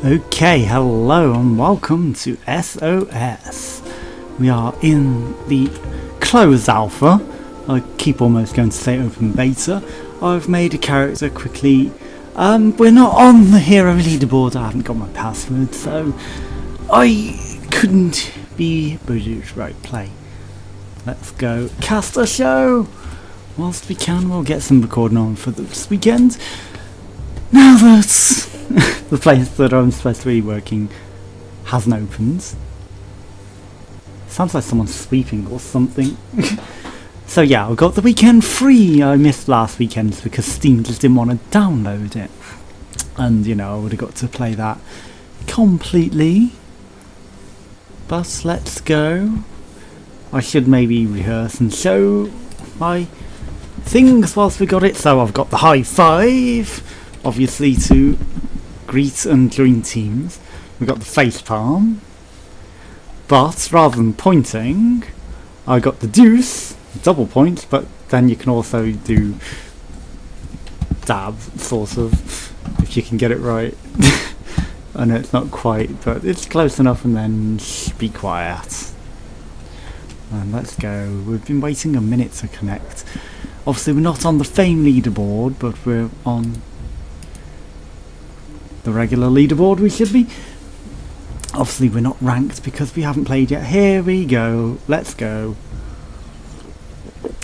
Okay, hello and welcome to SOS. We are in the closed alpha. I keep almost going to say open beta. I've made a character quickly. We're not on the hero leaderboard. I haven't got my password, so I couldn't be British. Right, play. Let's go cast a show. Whilst we can, we'll get some recording on for this weekend. Now that the place that I'm supposed to be working hasn't opened. Sounds like someone's sweeping or something. So yeah, I got the weekend free. I missed last weekend because Steam just didn't want to download it. And you know, I would have got to play that completely. But let's go. I should maybe rehearse and show my things whilst we got it. So I've got the high five, obviously, to greet and join teams. We've got the face palm, but rather than pointing, I got the deuce, double point, but then you can also do dab, sort of, if you can get it right. I know it's not quite, but it's close enough, and then be quiet. And let's go. We've been waiting a minute to connect. Obviously we're not on the fame leaderboard, but we're on the regular leaderboard. We should be. Obviously we're not ranked because we haven't played yet. Here we go. Let's go.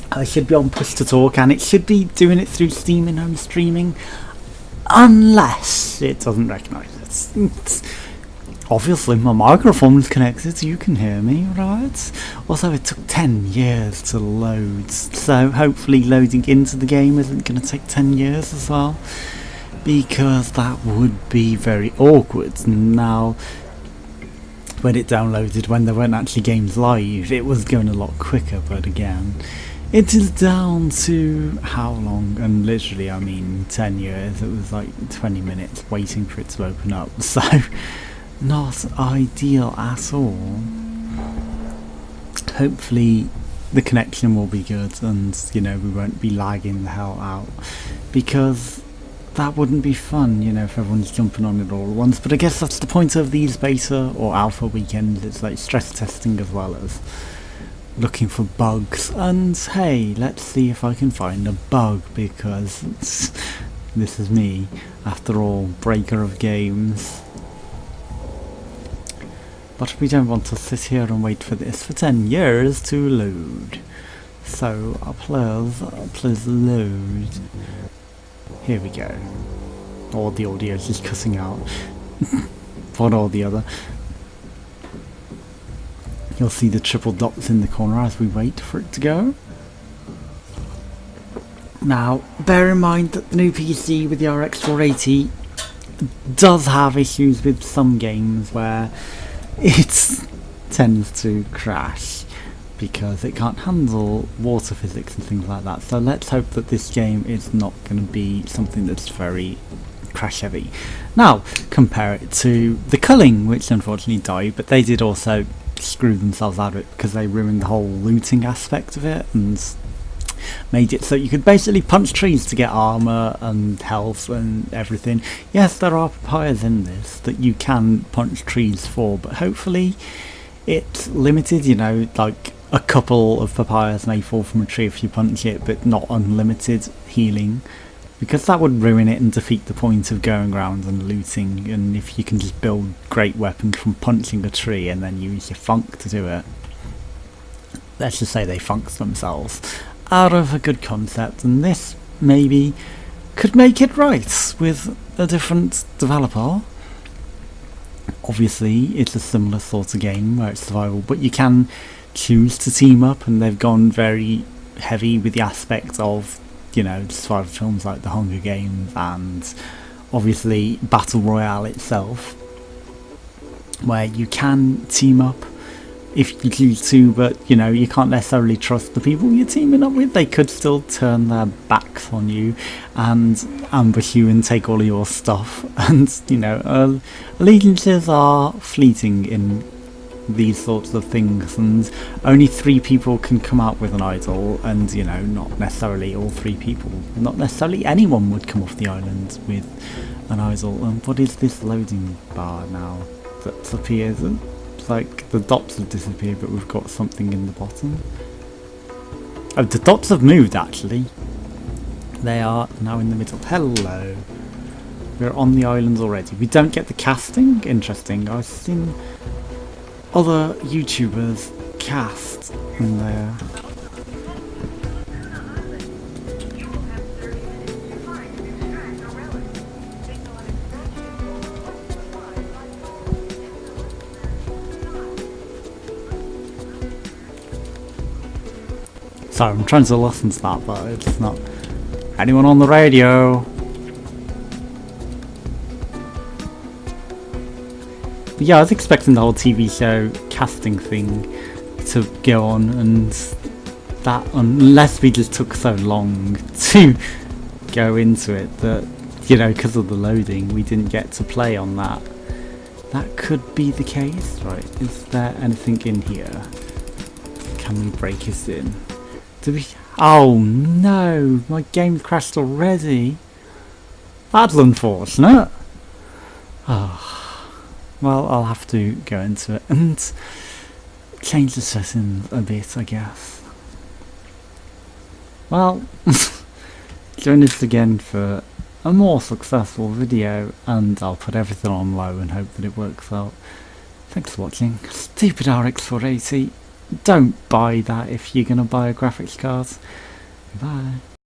I should be on push to talk, and it should be doing it through Steam in home streaming, unless it doesn't recognise it. Obviously my microphone is connected, so you can hear me, right? Also, it took 10 years to load, so hopefully loading into the game isn't going to take 10 years as well, because that would be very awkward. Now, when it downloaded, when there weren't actually games live, it was going a lot quicker, but again, it is down to how long, and literally I mean 10 years, it was like 20 minutes waiting for it to open up, so not ideal at all. Hopefully the connection will be good, and you know, we won't be lagging the hell out, because that wouldn't be fun, you know, if everyone's jumping on it all at once. But I guess that's the point of these beta or alpha weekends. It's like stress testing as well as looking for bugs. And hey, let's see if I can find a bug, because this is me, after all, breaker of games. But we don't want to sit here and wait for this for 10 years to load. So please load. Here we go. Or the audio is just cutting out. One or the other. You'll see the triple dots in the corner as we wait for it to go. Now, bear in mind that the new PC with the RX 480 does have issues with some games where it tends to crash because it can't handle water physics and things like that. So let's hope that this game is not going to be something that's very crash heavy. Now compare it to the culling, which unfortunately died, but they did also screw themselves out of it because they ruined the whole looting aspect of it and made it so you could basically punch trees to get armor and health and everything. Yes, there are papayas in this that you can punch trees for, but hopefully it's limited, you know, like a couple of papayas may fall from a tree if you punch it, but not unlimited healing, because that would ruin it and defeat the point of going around and looting. And if you can just build great weapons from punching a tree and then use your funk to do it, let's just say they funked themselves out of a good concept, and this maybe could make it right with a different developer. Obviously it's a similar sort of game where it's survival, but you can choose to team up, and they've gone very heavy with the aspect of, you know, survival films like The Hunger Games and obviously Battle Royale itself, where you can team up if you choose to, but you know, you can't necessarily trust the people you're teaming up with. They could still turn their backs on you and ambush you and take all of your stuff, and you know, allegiances are fleeting in these sorts of things, and only 3 people can come out with an idol, and you know, not necessarily all 3 people, not necessarily anyone would come off the island with And I was all, what is this loading bar now that appears? It's like the dots have disappeared, but we've got something in the bottom. Oh, the dots have moved actually. They are now in the middle. Hello. We're on the islands already. We don't get the casting? Interesting. I've seen other YouTubers cast in there. Sorry, I'm trying to listen to that, but it's not. Anyone on the radio? But yeah, I was expecting the whole TV show casting thing to go on, and that, unless we just took so long to go into it that, you know, because of the loading, we didn't get to play on that. That could be the case, right? Is there anything in here? Can we break us in? Do we? Oh no, my game crashed already. That's unfortunate. Oh, well, I'll have to go into it and change the settings a bit, I guess. Well, join us again for a more successful video, and I'll put everything on low and hope that it works out. Thanks for watching. Stupid RX 480. Don't buy that if you're going to buy a graphics card. Bye.